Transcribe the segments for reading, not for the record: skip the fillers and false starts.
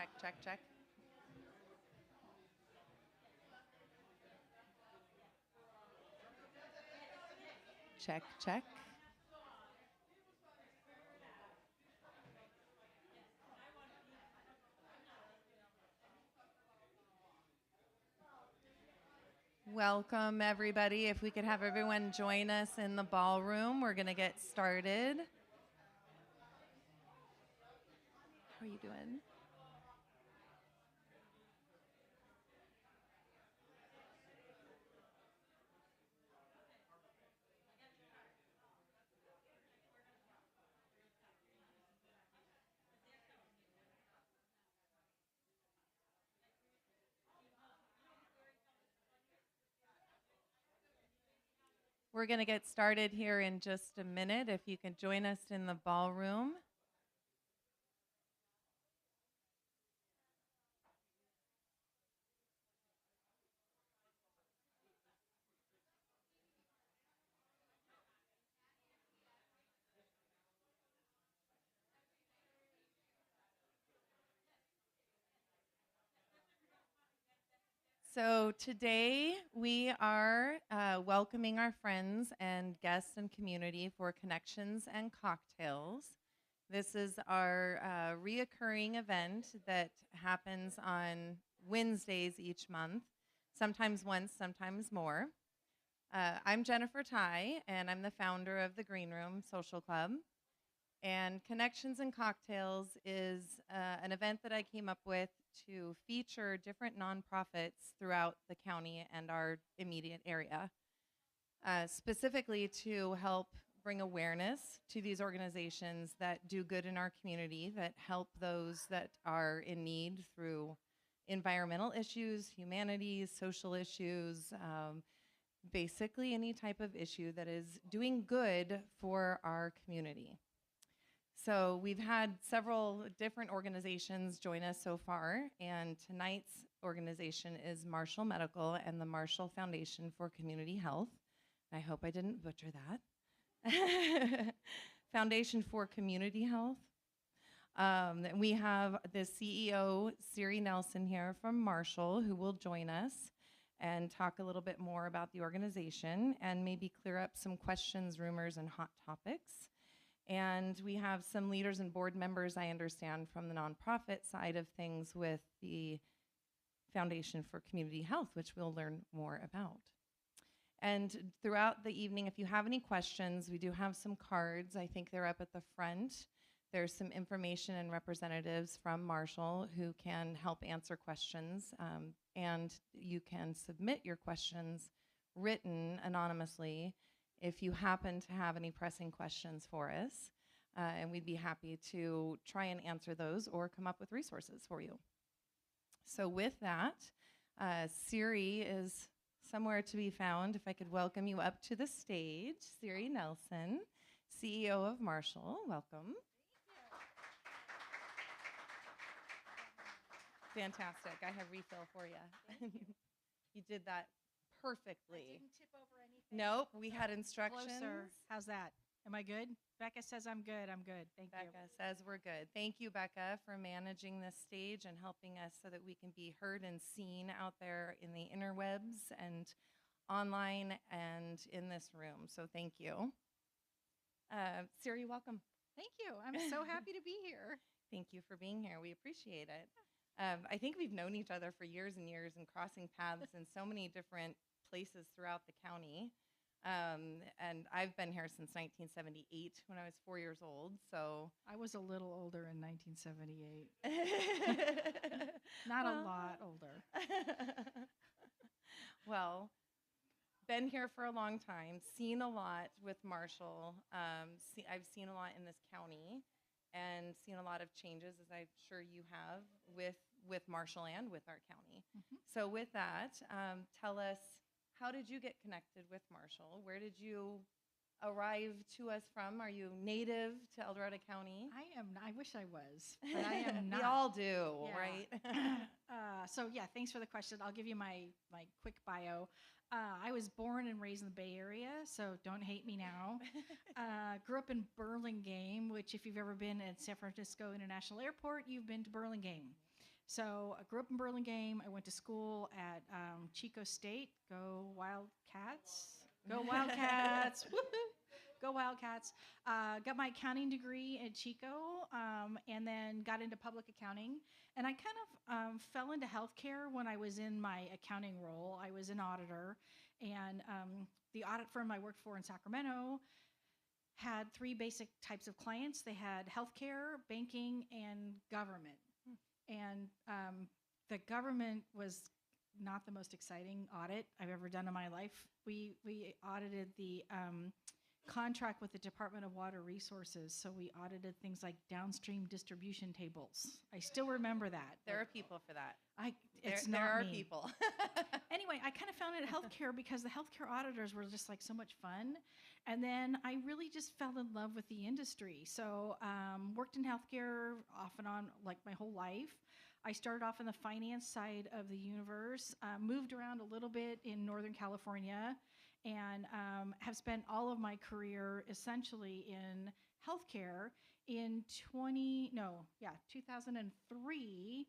Check, check, check. Check, check. Welcome, everybody. If we could have everyone join us in the ballroom, we're going to get started. How are you doing? We're going to get started here in just a minute. If you can join us in the ballroom. So today we are welcoming our friends and guests and community for Connections and Cocktails. This is our reoccurring event that happens on Wednesdays each month, sometimes once, sometimes more. I'm Jennifer Ty, and I'm the founder of the Green Room Social Club. And Connections and Cocktails is an event that I came up with to feature different nonprofits throughout the county and our immediate area, specifically to help bring awareness to these organizations that do good in our community, that help those that are in need through environmental issues, humanities, social issues, basically any type of issue that is doing good for our community. So we've had several different organizations join us so far, and tonight's organization is Marshall Medical and the Marshall Foundation for Community Health. I hope I didn't butcher that. Foundation for Community Health. We have the CEO, Siri Nelson, here from Marshall, who will join us and talk a little bit more about the organization and maybe clear up some questions, rumors, and hot topics. And we have some leaders and board members, I understand, from the nonprofit side of things with the Foundation for Community Health, which we'll learn more about. And throughout the evening, if you have any questions, we do have some cards. I think they're up at the front. There's some information and representatives from Marshall who can help answer questions. And you can submit your questions written anonymously if you happen to have any pressing questions for us, and we'd be happy to try and answer those or come up with resources for you. So with that, Siri is somewhere to be found. If I could welcome you up to the stage, Siri Nelson, CEO of Marshall. Welcome. Fantastic. I have refill for you. You did that perfectly. I didn't tip over anything. Nope, we had instructions. Closer. How's that? Am I good? Becca says I'm good. I'm good. Thank you. Becca says we're good. Thank you, Becca, for managing this stage and helping us so that we can be heard and seen out there in the interwebs and online and in this room. So thank you. Siri, welcome. Thank you. I'm so happy to be here. Thank you for being here. We appreciate it. I think we've known each other for years and years and crossing paths in so many different places throughout the county. And I've been here since 1978 when I was 4 years old. So I was a little older in 1978. Not a lot older. Well, been here for a long time, seen a lot with Marshall. I've seen a lot in this county and seen a lot of changes, as I'm sure you have, with Marshall and with our county. Mm-hmm. So with that, tell us, how did you get connected with Marshall? Where did you arrive to us from? Are you native to El Dorado County? I am. I wish I was, but I am not. We all do, Yeah. right? So yeah, thanks for the question. I'll give you my quick bio. I was born and raised in the Bay Area, so don't hate me now. Grew up in Burlingame, which if you've ever been at San Francisco International Airport, you've been to Burlingame. So I grew up in Burlingame. I went to school at Chico State. Go Wildcats! Go Wildcats! Woohoo! Go Wildcats! Got my accounting degree at Chico, and then got into public accounting. And I kind of fell into healthcare when I was in my accounting role. I was an auditor, and the audit firm I worked for in Sacramento had three basic types of clients. They had healthcare, banking, and government. And the government was not the most exciting audit I've ever done in my life. We audited the contract with the Department of Water Resources. So we audited things like downstream distribution tables. I still remember that. There are people for that. It's there not are me. people. Anyway, I kind of found it healthcare because the healthcare auditors were just like so much fun. And then I really just fell in love with the industry. So worked in healthcare off and on like my whole life. I started off in the finance side of the universe, moved around a little bit in Northern California, and have spent all of my career essentially in healthcare. In 2003,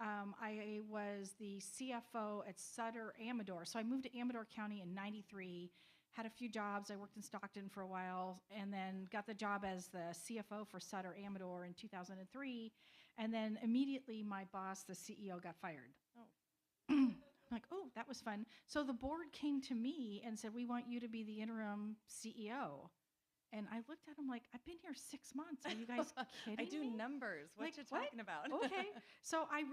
I was the CFO at Sutter Amador. So I moved to Amador County in 93, had a few jobs. I worked in Stockton for a while, and then got the job as the CFO for Sutter Amador in 2003. And then immediately my boss, the CEO, got fired. I'm like, oh, that was fun. So the board came to me and said, we want you to be the interim CEO. And I looked at him like, I've been here 6 months. Are you guys kidding I do me? numbers. What Like, you what? talking about? Okay. So I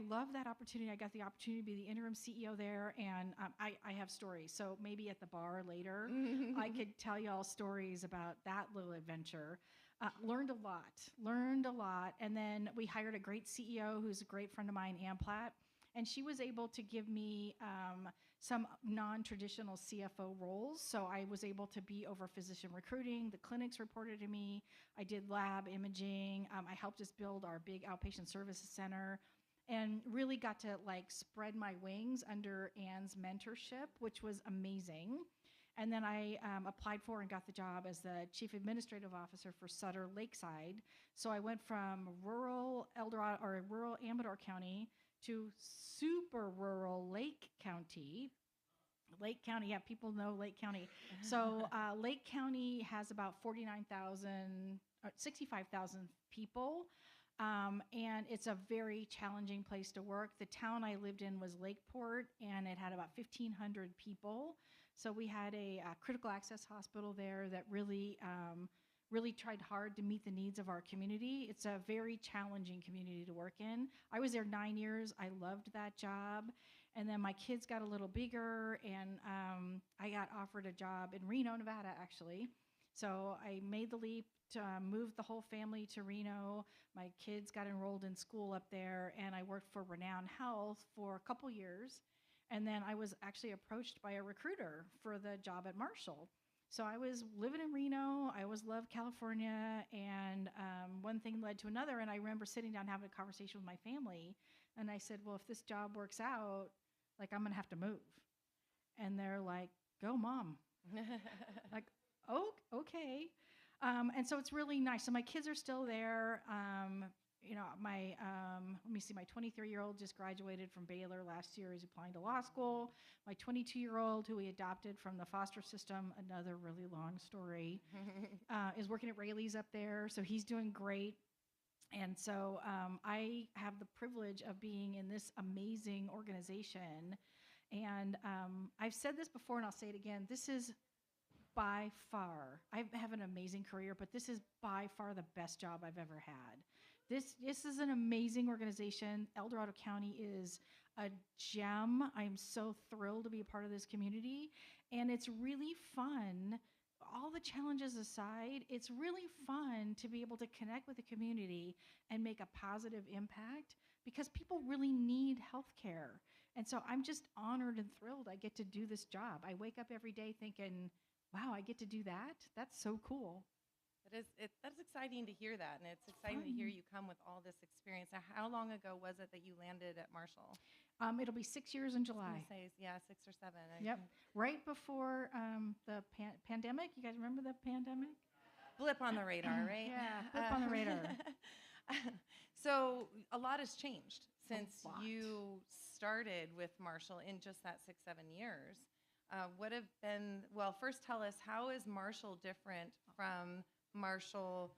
love that opportunity. I got the opportunity to be the interim CEO there, and I have stories. So maybe at the bar later, I could tell you all stories about that little adventure. Learned a lot. And then we hired a great CEO who's a great friend of mine, Ann Platt, and she was able to give me some non-traditional CFO roles. So I was able to be over physician recruiting. The clinics reported to me. I did lab imaging. I helped us build our big outpatient services center, and really got to like spread my wings under Ann's mentorship, which was amazing. And then I applied for and got the job as the chief administrative officer for Sutter Lakeside. So I went from rural Eldorado or rural Amador County to super rural Lake County. Lake County, yeah, people know Lake County. So Lake County has about 65,000 people. And it's a very challenging place to work. The town I lived in was Lakeport, and it had about 1,500 people. So we had a critical access hospital there that really tried hard to meet the needs of our community. It's a very challenging community to work in. I was there 9 years. I loved that job. And then my kids got a little bigger, and I got offered a job in Reno, Nevada, actually. So I made the leap to move the whole family to Reno. My kids got enrolled in school up there, and I worked for Renown Health for a couple years. And then I was actually approached by a recruiter for the job at Marshall. So I was living in Reno. I always loved California, and one thing led to another. And I remember sitting down having a conversation with my family, and I said, well, if this job works out, like, I'm gonna have to move. And they're like, go, Mom. Like, oh, okay. And so it's really nice. So my kids are still there. My let me see, my 23-year-old just graduated from Baylor last year. He's applying to law school. My 22-year-old, who we adopted from the foster system, another really long story, is working at Raley's up there. So he's doing great. And so I have the privilege of being in this amazing organization. And I've said this before, and I'll say it again. This is by far, I have an amazing career, but this is by far the best job I've ever had. This is an amazing organization. El Dorado County is a gem. I'm so thrilled to be a part of this community. And it's really fun. All the challenges aside, it's really fun to be able to connect with the community and make a positive impact, because people really need healthcare. And so I'm just honored and thrilled I get to do this job. I wake up every day thinking, wow, I get to do that? That's so cool. That's exciting to hear that, and it's exciting to hear you come with all this experience. Now, how long ago was it that you landed at Marshall? It'll be 6 years in July. I was gonna say, yeah, 6 or 7. Yep, right before the pandemic. You guys remember the pandemic? Blip on the radar, right? Yeah, blip on the radar. So a lot has changed since lot. you started with Marshall in just that 6, 7 years. What have been, well, first tell us, how is Marshall different from Marshall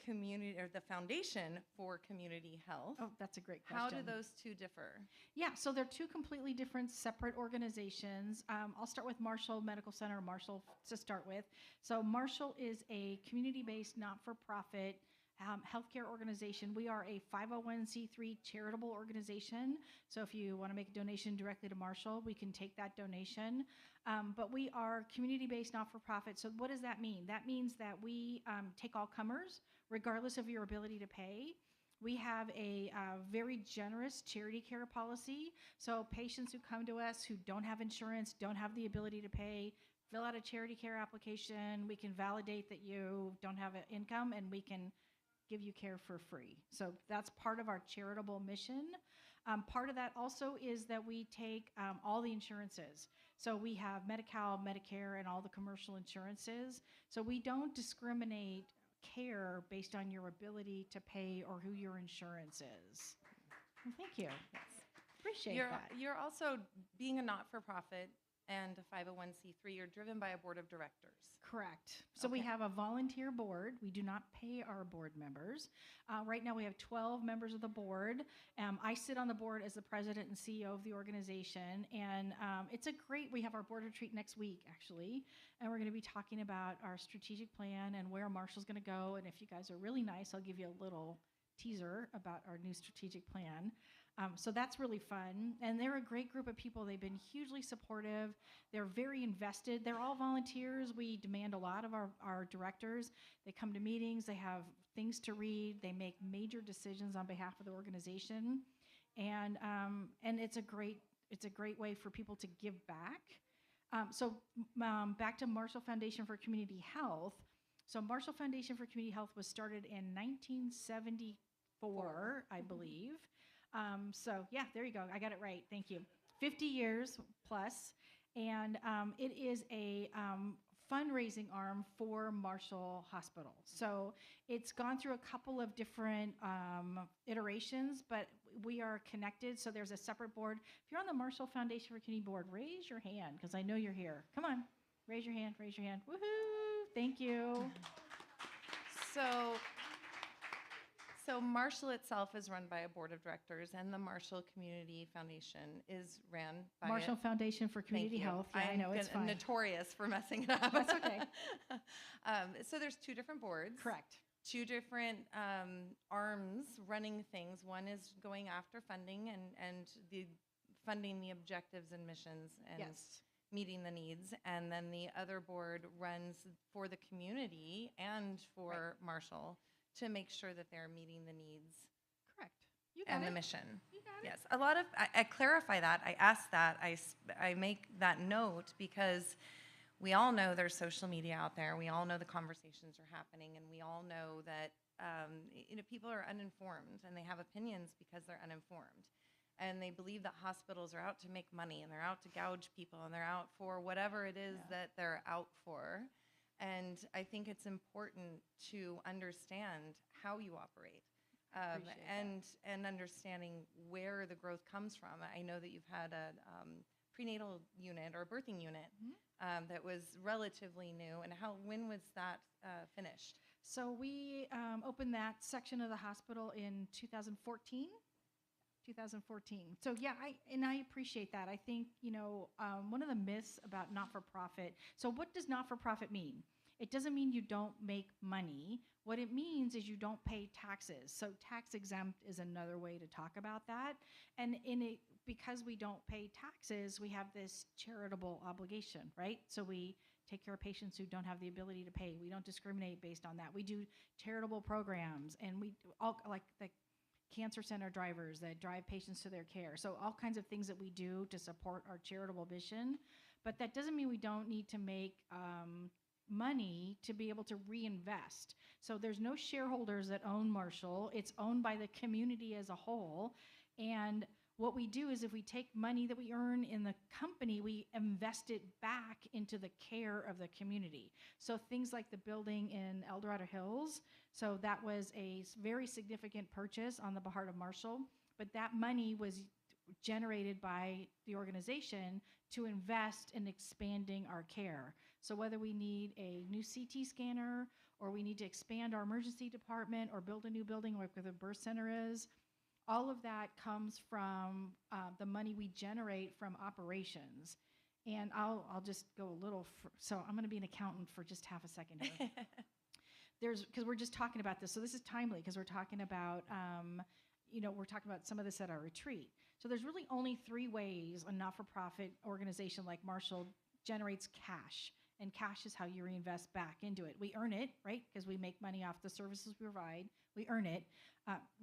Community, or the Foundation for Community Health? Oh, that's a great question. How do those two differ? Yeah, so they're two completely different, separate organizations. I'll start with Marshall Medical Center, Marshall to start with. So Marshall is a community-based, not-for-profit healthcare organization. We are a 501c3 charitable organization. So if you want to make a donation directly to Marshall, we can take that donation. But we are community-based, not-for-profit. So what does that mean? That means that we take all comers, regardless of your ability to pay. We have a very generous charity care policy. So patients who come to us who don't have insurance, don't have the ability to pay, fill out a charity care application. We can validate that you don't have an income, and we can give you care for free. So that's part of our charitable mission. Part of that also is that we take all the insurances. So we have Medi-Cal, Medicare, and all the commercial insurances. So we don't discriminate care based on your ability to pay or who your insurance is. Well, thank you. Yes. Appreciate You're, that. you're also, being a not-for-profit and a 501c3, you're driven by a board of directors. Correct. So we Okay. have a volunteer board. We do not pay our board members. Right now we have 12 members of the board. I sit on the board as the president and CEO of the organization. And it's a great, we have our board retreat next week, actually. And we're going to be talking about our strategic plan and where Marshall's going to go. And if you guys are really nice, I'll give you a little teaser about our new strategic plan. So that's really fun. And they're a great group of people. They've been hugely supportive. They're very invested. They're all volunteers. We demand a lot of our directors. They come to meetings. They have things to read. They make major decisions on behalf of the organization. And it's a great way for people to give back. Back to Marshall Foundation for Community Health. So Marshall Foundation for Community Health was started in 1974, I believe. Yeah, there you go. I got it right. Thank you. 50 years plus. And it is a fundraising arm for Marshall Hospital. So it's gone through a couple of different iterations, but we are connected. So there's a separate board. If you're on the Marshall Foundation for Community Board, raise your hand because I know you're here. Come on. Raise your hand. Raise your hand. Woohoo. Thank you. So Marshall itself is run by a board of directors, and the Marshall Community Foundation is ran by Marshall Foundation for Community Health. Yeah, I know, it's fine. Notorious for messing it up. That's okay. So there's two different boards. Correct. Two different arms running things. One is going after funding and the funding the objectives and missions and Yes. meeting the needs. And then the other board runs for the community and for Marshall to make sure that they're meeting the needs Correct. You got and it. the mission. You got it. Yes, a lot of, I clarify that, I ask that, I make that note because we all know there's social media out there, we all know the conversations are happening, and we all know that people are uninformed and they have opinions because they're uninformed. And they believe that hospitals are out to make money and they're out to gouge people and they're out for whatever it is that they're out for. And I think it's important to understand how you operate. And understanding where the growth comes from. I know that you've had a prenatal unit or a birthing unit that was relatively new. And when was that finished? So we opened that section of the hospital in 2014. 2014. So yeah, I appreciate that. I think, one of the myths about not-for-profit. So what does not-for-profit mean? It doesn't mean you don't make money. What it means is you don't pay taxes. So tax exempt is another way to talk about that. And because we don't pay taxes, we have this charitable obligation, right? So we take care of patients who don't have the ability to pay. We don't discriminate based on that. We do charitable programs, and we all like the cancer center drivers that drive patients to their care. So all kinds of things that we do to support our charitable mission. But that doesn't mean we don't need to make money to be able to reinvest. So there's no shareholders that own Marshall. It's owned by the community as a whole. And what we do is if we take money that we earn in the company, we invest it back into the care of the community. So things like the building in El Dorado Hills. So that was a very significant purchase on the part of Marshall. but that money was generated by the organization to invest in expanding our care. So whether we need a new CT scanner, or we need to expand our emergency department, or build a new building like where the birth center is, all of that comes from the money we generate from operations. And I'll just go a little, so I'm going to be an accountant for just half a second here. Because we're just talking about this, so this is timely because we're talking about, we're talking about some of this at our retreat. So there's really only 3 ways a not-for-profit organization like Marshall generates cash. And cash is how you reinvest back into it. We earn it, right? Because we make money off the services we provide. We earn it.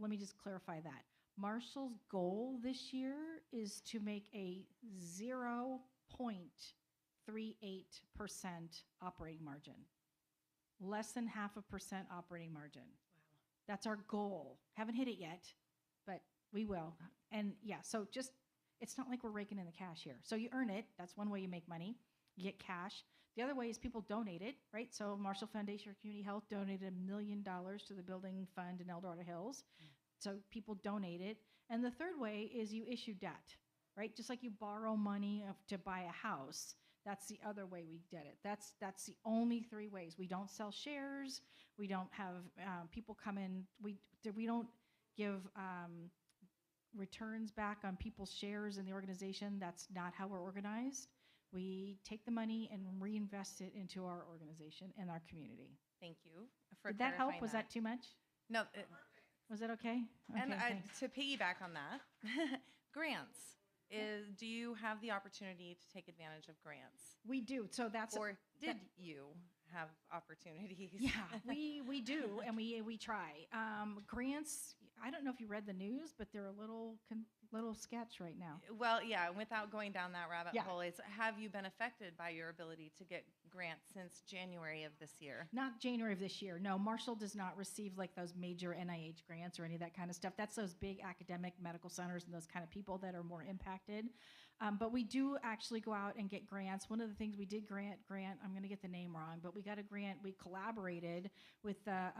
Let me just clarify that. Marshall's goal this year is to make a 0.38% operating margin. Less than 0.5% operating margin. Wow. That's our goal. Haven't hit it yet, but we will. And yeah, so just, it's not like we're raking in the cash here. So you earn it. That's one way you make money. You get cash. The other way is people donate it, right? So Marshall Foundation for Community Health donated $1 million to the building fund in El Dorado Hills. So people donate it. And the third way is you issue debt, right? Just like you borrow money to buy a house. That's the other way we did it. That's the only 3 ways. We don't sell shares. We don't have people come in. We don't give returns back on people's shares in the organization. That's not how we're organized. We take the money and reinvest it into our organization and our community. Thank you for Did that help? clarifying Was that too much? No. Was that okay? And Okay, to piggyback on that, grants. Do you have the opportunity to take advantage of grants? we do. So that's Or did you have opportunities? yeah, we do, and we try. Grants. I don't know if you read the news, but they're a little sketch right now. Well, yeah, without going down that rabbit Yeah. hole, it's have you been affected by your ability to get grants since January of this year? Not January of this year. No, Marshall does not receive like those major NIH grants or any of that kind of stuff. That's those big academic medical centers and those kind of people that are more impacted. But we do actually go out and get grants. One of the things we did grant, I'm going to get the name wrong, but we got a grant. We collaborated with the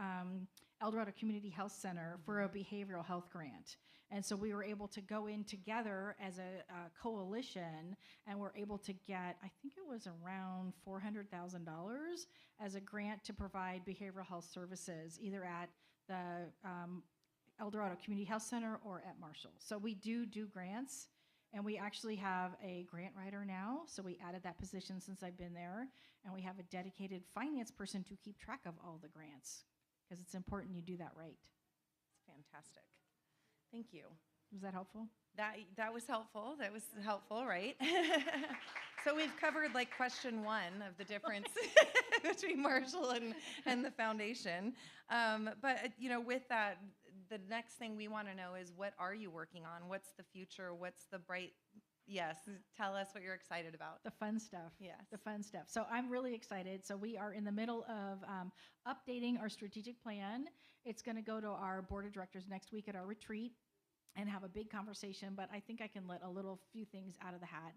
El Dorado Community Health Center for a behavioral health grant. And so we were able to go in together as a coalition, and we're able to get, I think it was around $400,000 as a grant to provide behavioral health services, either at the El Dorado Community Health Center or at Marshall. So we do grants, and we actually have a grant writer now. So we added that position since I've been there, and we have a dedicated finance person to keep track of all the grants, because it's important you do that right. It's fantastic. Thank you. Was that helpful? That was helpful. That was helpful, right? So we've covered like question 1 of the difference between Marshall and the foundation. But with that, the next thing we want to know is, what are you working on? What's the future? What's the bright? Yes, tell us what you're excited about. The fun stuff. Yes. The fun stuff. So I'm really excited. So we are in the middle of updating our strategic plan. It's going to go to our board of directors next week at our retreat and have a big conversation, but I think I can let a few things out of the hat.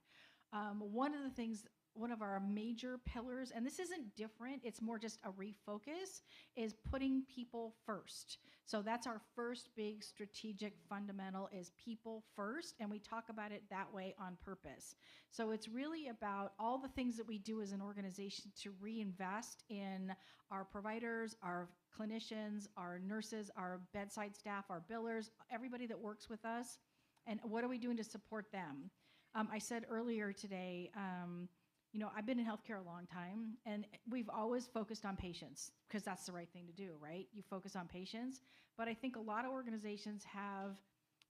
One of our major pillars, and this isn't different, it's more just a refocus, is putting people first. So that's our first big strategic fundamental, is people first, and we talk about it that way on purpose. So it's really about all the things that we do as an organization to reinvest in our providers, our clinicians, our nurses, our bedside staff, our billers, everybody that works with us, and what are we doing to support them? I said earlier today, I've been in healthcare a long time, and we've always focused on patients because that's the right thing to do, right? You focus on patients. But I think a lot of organizations have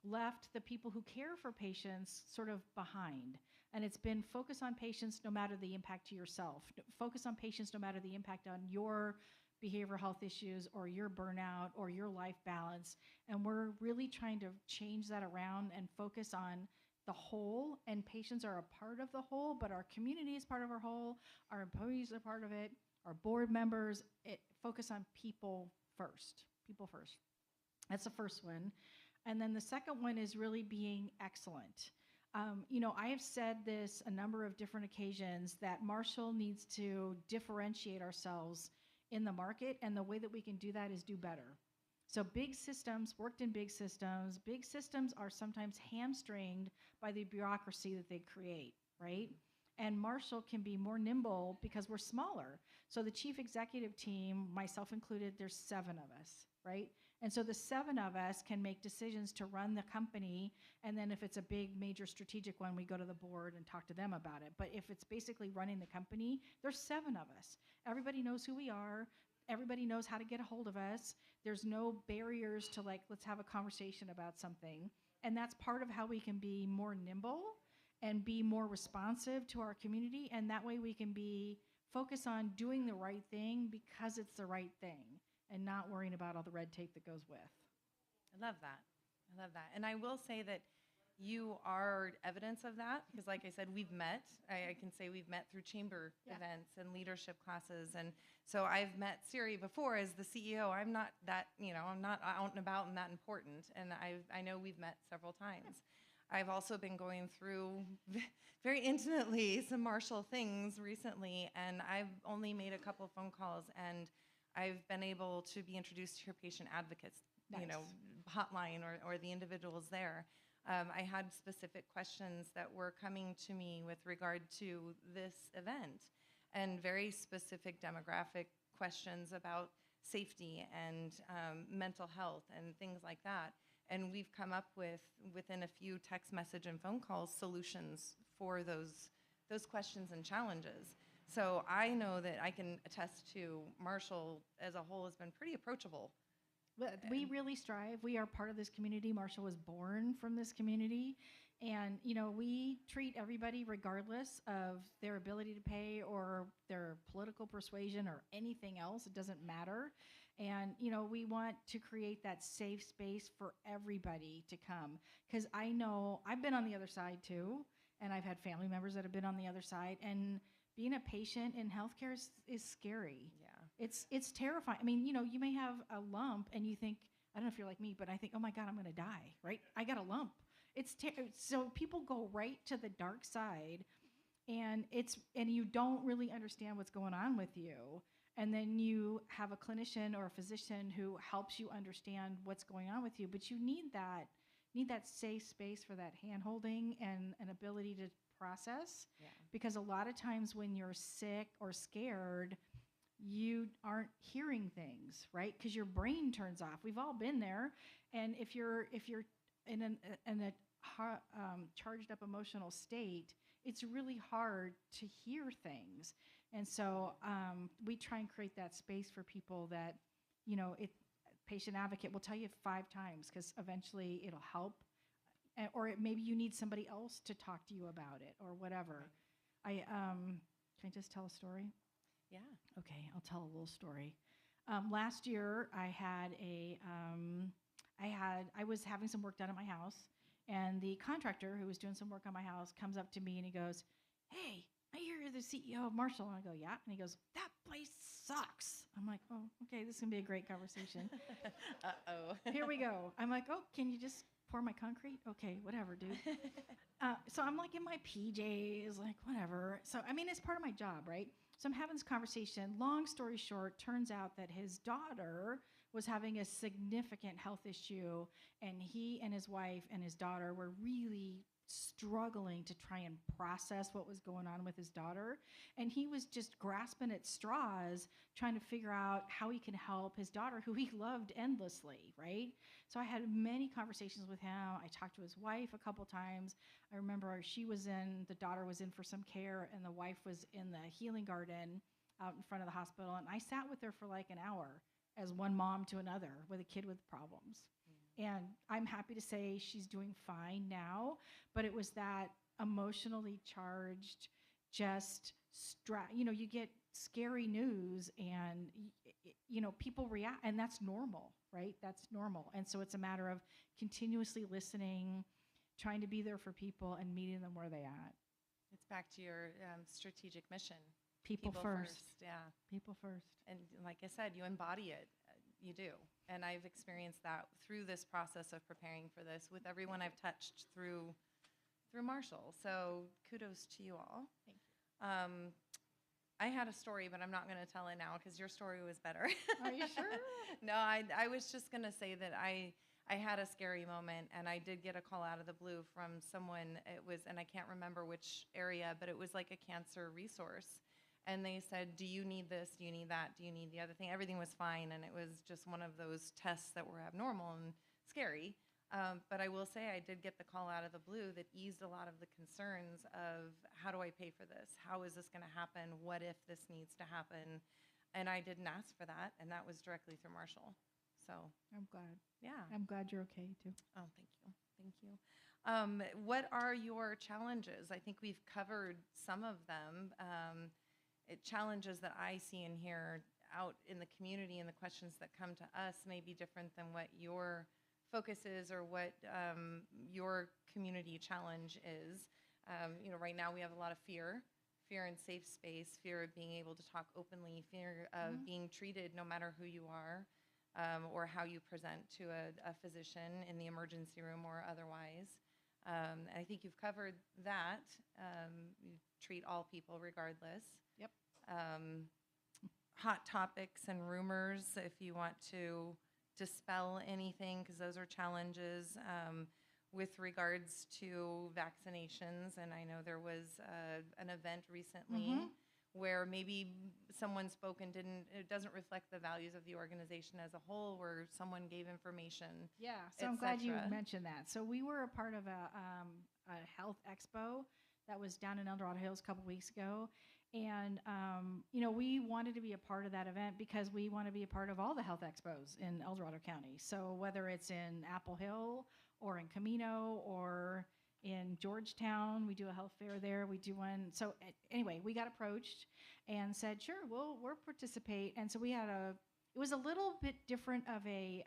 left the people who care for patients sort of behind. And it's been focus on patients no matter the impact to yourself. Focus on patients no matter the impact on your behavioral health issues or your burnout or your life balance. And we're really trying to change that around and focus on the whole, and patients are a part of the whole, but our community is part of our whole, our employees are part of it, our board members. Focus on people first. That's the first one. And then the second one is really being excellent. I have said this a number of different occasions that Marshall needs to differentiate ourselves in the market, and the way that we can do that is do better. So big systems, worked in big systems. Big systems are sometimes hamstringed by the bureaucracy that they create, right? And Marshall can be more nimble because we're smaller. So the chief executive team, myself included, there's 7 of us, right? And so the 7 of us can make decisions to run the company. And then if it's a big, major strategic one, we go to the board and talk to them about it. But if it's basically running the company, there's 7 of us. Everybody knows who we are. Everybody knows how to get a hold of us. There's no barriers to like, let's have a conversation about something. And that's part of how we can be more nimble and be more responsive to our community. And that way we can be focused on doing the right thing because it's the right thing and not worrying about all the red tape that goes with. I love that. I love that. And I will say that you are evidence of that because, like I said, we've met. I can say we've met through chamber events and leadership classes. And so I've met Siri before as the CEO. I'm not that, I'm not out and about and that important. And I know we've met several times. I've also been going through very intimately some Marshall things recently, and I've only made a couple of phone calls, and I've been able to be introduced to your patient advocates, hotline or the individuals there. I had specific questions that were coming to me with regard to this event and very specific demographic questions about safety and mental health and things like that. And we've come up with, within a few text message and phone calls, solutions for those questions and challenges. So I know that I can attest to Marshall as a whole has been pretty approachable. We really strive. We are part of this community. Marshall was born from this community. And, we treat everybody regardless of their ability to pay or their political persuasion or anything else. It doesn't matter. And, we want to create that safe space for everybody to come. Because I know I've been on the other side too. And I've had family members that have been on the other side. And being a patient in healthcare is scary. Yeah. It's terrifying. I mean, you may have a lump and you think, I don't know if you're like me, but I think, oh my God, I'm going to die, right? I got a lump. So people go right to the dark side and you don't really understand what's going on with you. And then you have a clinician or a physician who helps you understand what's going on with you, but you need that safe space for that hand-holding and an ability to process. Yeah. Because a lot of times when you're sick or scared, you aren't hearing things, right? Because your brain turns off. We've all been there. And if you're in a charged up emotional state, it's really hard to hear things. And so we try and create that space for people that, patient advocate will tell you 5 times because eventually it'll help. Or maybe you need somebody else to talk to you about it or whatever. Right. Can I just tell a story? Yeah. Okay, I'll tell a little story. Last year, I was having some work done at my house, and the contractor who was doing some work on my house comes up to me and he goes, "Hey, I hear you're the CEO of Marshall." And I go, "Yeah." And he goes, "That place sucks." I'm like, "Oh, okay, this is gonna be a great conversation." Uh-oh. Here we go. I'm like, "Oh, can you just pour my concrete?" Okay, whatever, dude. So I'm like in my PJs, like whatever. So, I mean, it's part of my job, right? So I'm having this conversation. Long story short, turns out that his daughter was having a significant health issue, and he and his wife and his daughter were really struggling to try and process what was going on with his daughter. And he was just grasping at straws, trying to figure out how he can help his daughter, who he loved endlessly, right? So I had many conversations with him. I talked to his wife a couple times. I remember the daughter was in for some care, and the wife was in the healing garden out in front of the hospital. And I sat with her for like an hour as one mom to another with a kid with problems. And I'm happy to say she's doing fine now, but it was that emotionally charged, just you get scary news and, people react, and that's normal, right? That's normal. And so it's a matter of continuously listening, trying to be there for people and meeting them where they at. It's back to your strategic mission. People first. Yeah. People first. And like I said, you embody it. You do. And I've experienced that through this process of preparing for this with everyone I've touched through Marshall. So kudos to you all. Thank you. I had a story, but I'm not going to tell it now because your story was better. Are you sure? No, I was just going to say that I had a scary moment, and I did get a call out of the blue from someone. It was, and I can't remember which area, but it was like a cancer resource. And they said, do you need this? Do you need that? Do you need the other thing? Everything was fine, and it was just one of those tests that were abnormal and scary. But I will say I did get the call out of the blue that eased a lot of the concerns of how do I pay for this? How is this going to happen? What if this needs to happen? And I didn't ask for that, and that was directly through Marshall. So, I'm glad. yeah. I'm glad you're okay too. Oh, thank you. Thank you. What are your challenges? I think we've covered some of them. Challenges that I see and hear out in the community and the questions that come to us may be different than what your focus is or what your community challenge is. Right now we have a lot of fear in safe space, fear of being able to talk openly, fear of being treated no matter who you are or how you present to a physician in the emergency room or otherwise. And I think you've covered that. You treat all people regardless. Yep. Hot topics and rumors, if you want to dispel anything, because those are challenges with regards to vaccinations. And I know there was an event recently where maybe someone spoke and it doesn't reflect the values of the organization as a whole, where someone gave information. Yeah, so I'm glad you mentioned that. So we were a part of a health expo that was down in El Dorado Hills a couple weeks ago. And, we wanted to be a part of that event because we want to be a part of all the health expos in El Dorado County. So whether it's in Apple Hill or in Camino or in Georgetown, we do a health fair there. We do one. So anyway, we got approached and said, sure, we'll participate. And so it was a little bit different of a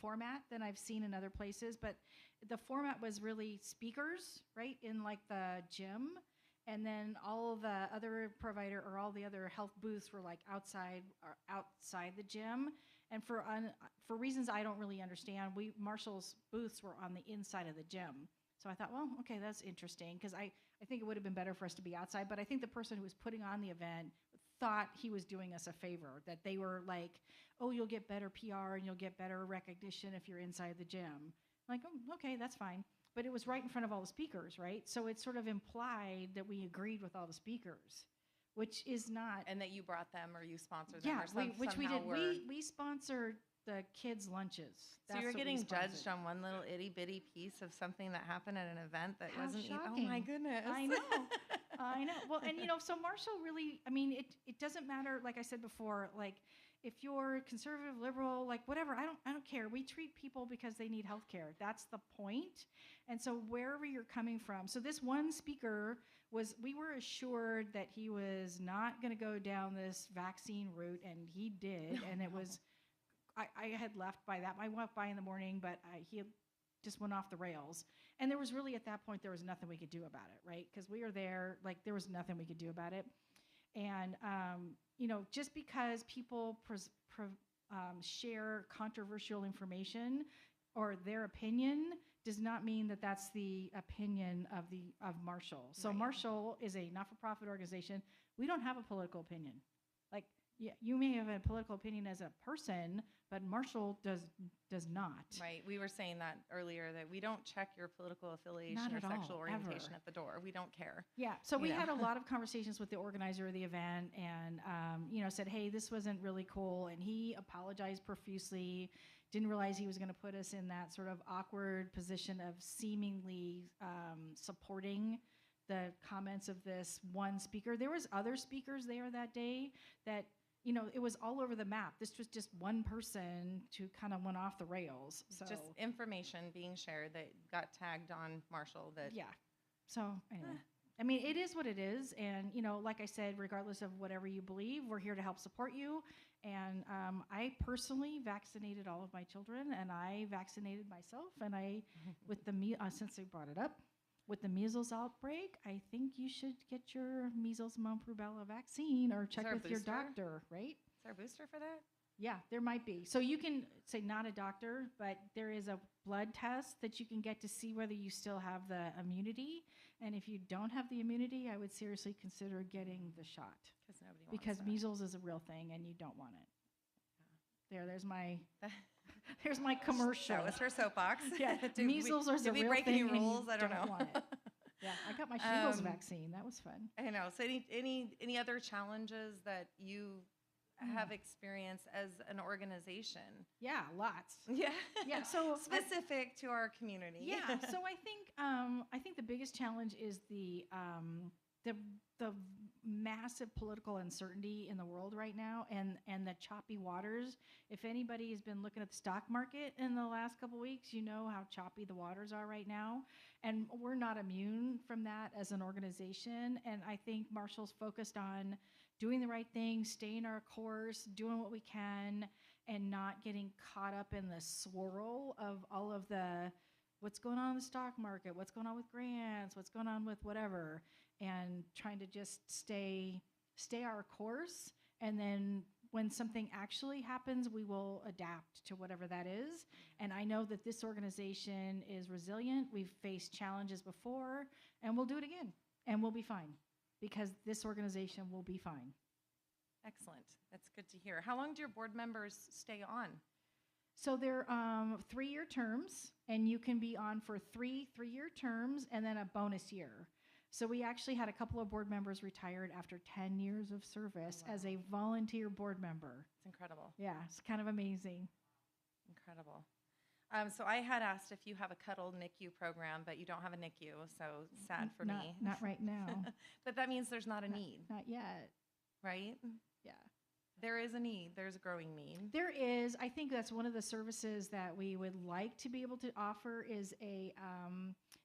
format than I've seen in other places, but the format was really speakers, right, in like the gym. And then all the other provider or all the other health booths were like outside the gym. And for reasons I don't really understand, Marshall's booths were on the inside of the gym. So I thought, well, okay, that's interesting, because I think it would have been better for us to be outside. But I think the person who was putting on the event thought he was doing us a favor, that they were like, oh, you'll get better PR and you'll get better recognition if you're inside the gym. I'm like, oh, okay, that's fine. But it was right in front of all the speakers, right? So it sort of implied that we agreed with all the speakers, which is not. And that you brought them or you sponsored them. Yeah, or which we did. We sponsored the kids' lunches. So you're getting judged on one little itty bitty piece of something that happened at an event that How wasn't. shocking. Oh my goodness! I know. I know. Well, and so Marshall really. I mean, it doesn't matter. Like I said before, like if you're conservative, liberal, like whatever, I don't care. We treat people because they need health care. That's the point. And so wherever you're coming from. So this one speaker we were assured that he was not going to go down this vaccine route, and he did. And it was, I had left by that. I went by in the morning, but he just went off the rails. And there was really, at that point, there was nothing we could do about it, right? Because we were there, like there was nothing we could do about it. And, just because people share controversial information or their opinion does not mean that that's the opinion of Marshall. So right. Marshall is a not-for-profit organization. We don't have a political opinion. Like, yeah, you may have a political opinion as a person, but Marshall does not. Right. We were saying that earlier, that we don't check your political affiliation or sexual orientation at the door. We don't care. Yeah. So we had a lot of conversations with the organizer of the event, and said, hey, this wasn't really cool, and he apologized profusely. Didn't realize he was going to put us in that sort of awkward position of seemingly supporting the comments of this one speaker. There was other speakers there that day that, it was all over the map. This was just one person who kind of went off the rails. So just information being shared that got tagged on Marshall. Yeah. So anyway, I mean, it is what it is. And, like I said, regardless of whatever you believe, we're here to help support you. And I personally vaccinated all of my children, and I vaccinated myself. And since they brought it up, with the measles outbreak, I think you should get your measles, mumps, rubella vaccine or check with your doctor, right? Is there a booster for that? Yeah, there might be. So you can say not a doctor, but there is a blood test that you can get to see whether you still have the immunity. And if you don't have the immunity, I would seriously consider getting the shot Because nobody wants because that. measles is a real thing and you don't want it. There's my That- there's my commercial. That was her soapbox. Yeah, measles is a did we real break thing any and you rules? I don't know. want it. Yeah, I got my shingles Um, vaccine. That was fun. I know. So any other challenges that you have experienced as an organization? Yeah, lots. Yeah. Yeah, so specific to our community. yeah, so I think the biggest challenge is the massive political uncertainty in the world right now and the choppy waters. If anybody has been looking at the stock market in the last couple weeks, you know how choppy the waters are right now. And we're not immune from that as an organization. And I think Marshall's focused on doing the right thing, staying our course, doing what we can, and not getting caught up in the swirl of all of the what's going on in the stock market, what's going on with grants, what's going on with whatever, and trying to just stay our course. And then when something actually happens, we will adapt to whatever that is. And I know that this organization is resilient. We've faced challenges before, and we'll do it again, and we'll be fine because this organization will be fine. Excellent. That's good to hear. How long do your board members stay on? So they're 3-year terms, and you can be on for three 3-year terms and then a bonus year. So we actually had a couple of board members retired after 10 years of service as a volunteer board member. It's incredible. Yeah, it's kind of amazing. Incredible. So I had asked if you have a cuddle NICU program, but you don't have a NICU, so sad for me. Not right now. But that means there's not a need, Not yet. right? Yeah. There is a need. There's a growing need. There is. I think that's one of the services that we would like to be able to offer is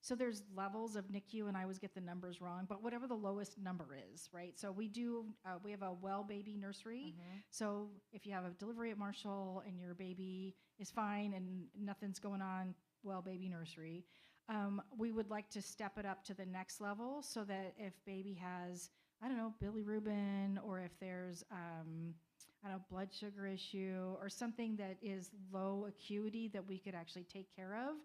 so there's levels of NICU, and I always get the numbers wrong, but whatever the lowest number is, right? So we have a well baby nursery. Mhm. So if you have a delivery at Marshall and your baby is fine and nothing's going on, well baby nursery. We would like to step it up to the next level so that if baby has, I don't know, bilirubin, or if there's, blood sugar issue or something that is low acuity that we could actually take care of,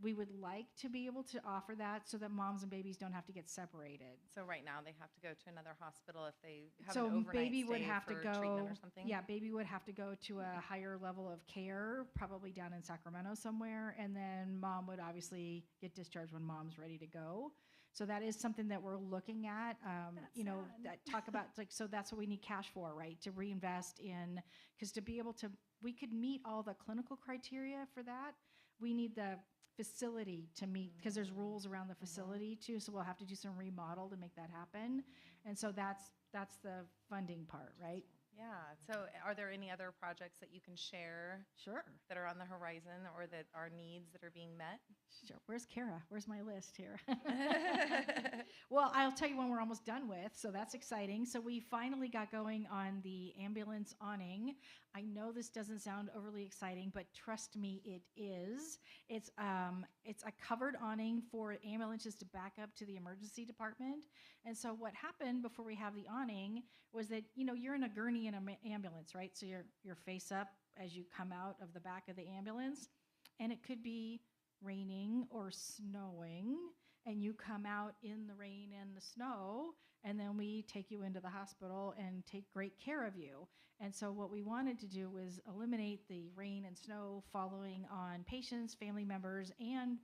we would like to be able to offer that so that moms and babies don't have to get separated. So right now they have to go to another hospital if they have So an overnight baby would stay have to for go, treatment or something. yeah, baby would have to go to a higher level of care, probably down in Sacramento somewhere, and then mom would obviously get discharged when mom's ready to go. So that is something that we're looking at. That talk about so that's what we need cash for, right? To reinvest in, because to be able to, we could meet all the clinical criteria for that. We need the facility to meet, because there's rules around the facility too. So we'll have to do some remodel to make that happen. And so that's the funding part, right? Yeah. So are there any other projects that you can share Sure. that are on the horizon or that are needs that are being met? Sure. Where's Kara? Where's my list here? Well, I'll tell you one we're almost done with, so that's exciting. So we finally got going on the ambulance awning. I know this doesn't sound overly exciting, but trust me, it is. It's a covered awning for ambulances to back up to the emergency department. And so what happened before we have the awning was that, you're in a gurney in an ambulance, right? So you're face up as you come out of the back of the ambulance, and it could be raining or snowing, and you come out in the rain and the snow, and then we take you into the hospital and take great care of you. And so what we wanted to do was eliminate the rain and snow following on patients, family members, and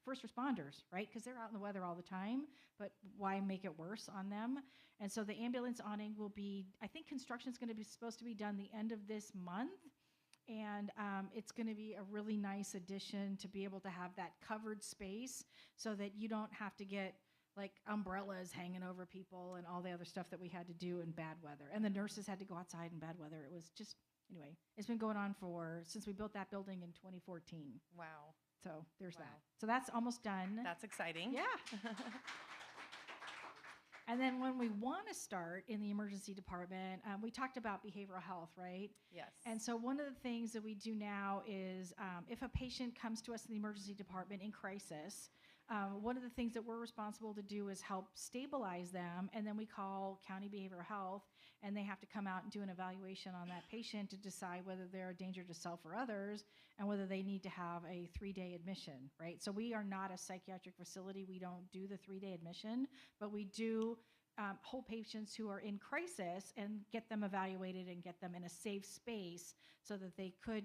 first responders, right? Because they're out in the weather all the time, but why make it worse on them? And so the ambulance awning will be, I think construction is going to be supposed to be done the end of this month. And it's going to be a really nice addition to be able to have that covered space so that you don't have to get like umbrellas hanging over people and all the other stuff that we had to do in bad weather. And the nurses had to go outside in bad weather. It was just, anyway, it's been going on since we built that building in 2014. Wow. So there's Wow. that. So that's almost done. That's exciting. Yeah. And then when we want to start in the emergency department, we talked about behavioral health, right? Yes. And so one of the things that we do now is if a patient comes to us in the emergency department in crisis, One of the things that we're responsible to do is help stabilize them, and then we call County Behavioral Health, and they have to come out and do an evaluation on that patient to decide whether they're a danger to self or others, and whether they need to have a 3-day admission, right? So we are not a psychiatric facility. We don't do the 3-day admission, but we do hold patients who are in crisis and get them evaluated and get them in a safe space so that they could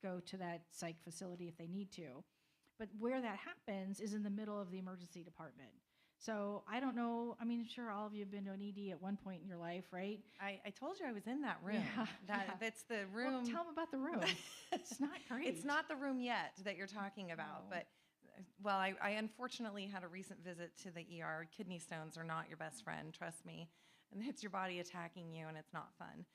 go to that psych facility if they need to. But where that happens is in the middle of the emergency department. So I don't know, I mean, sure, all of you have been to an ED at one point in your life, right? I told you I was in that room. That's the room. Well, tell them about the room. It's not great. It's not the room yet that you're talking about, No. but well, I unfortunately had a recent visit to the ER. Kidney stones are not your best friend, trust me. And it's your body attacking you, and it's not fun.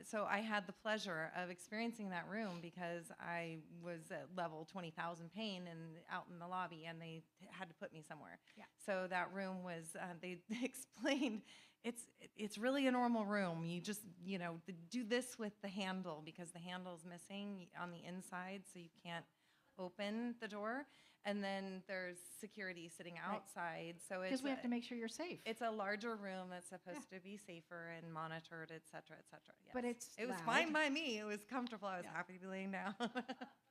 So I had the pleasure of experiencing that room because I was at level 20,000 pain and out in the lobby, and they had to put me somewhere. Yeah. So that room was, they explained, it's really a normal room. You just, do this with the handle because the handle's missing on the inside, so you can't open the door. And then there's security sitting Right. outside. So it's Because we have to make sure you're safe. it's a larger room that's supposed to be safer and monitored, et cetera, et cetera. Yes. But it's it was loud. fine by me. It was comfortable. I was Yeah. happy to be laying down.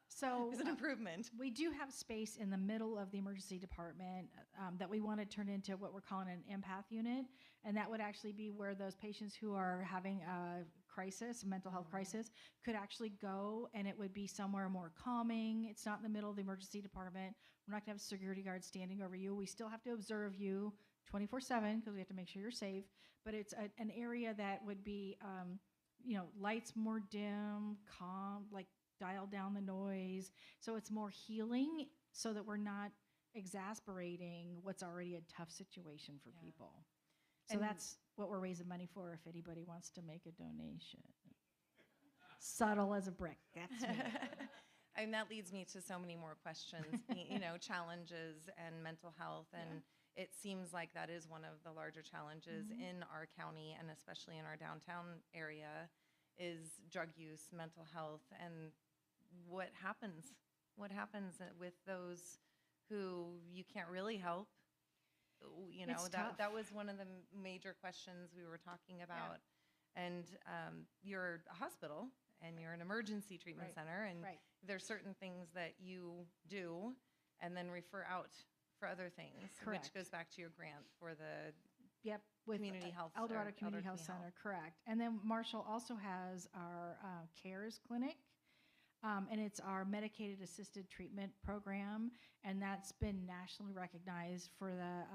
So It's an improvement. we do have space in the middle of the emergency department that we want to turn into what we're calling an empath unit. And that would actually be where those patients who are having a crisis, a mental health crisis, could actually go, and it would be somewhere more calming. It's not in the middle of the emergency department. We're not going to have security guards standing over you. We still have to observe you 24/7 because we have to make sure you're safe. But it's an area that would be, lights more dim, calm, like dial down the noise. So it's more healing so that we're not exasperating what's already a tough situation for Yeah. people. So And- that's what we're raising money for if anybody wants to make a donation. Subtle as a brick. That's me. And that leads me to so many more questions, challenges and mental health. And it seems like that is one of the larger challenges Mhm. in our county, and especially in our downtown area, is drug use, mental health, and what happens? What happens with those who you can't really help? It's tough. That was one of the major questions we were talking about. And you're a hospital, and you're an emergency treatment Right. center, and Right. there's certain things that you do and then refer out for other things, Correct. which goes back to your grant for the Yep, with Community health El Dorado or Community Eldorado Health Community Center, correct. And then Marshall also has our CARES clinic, and it's our medicated assisted treatment program, and that's been nationally recognized for the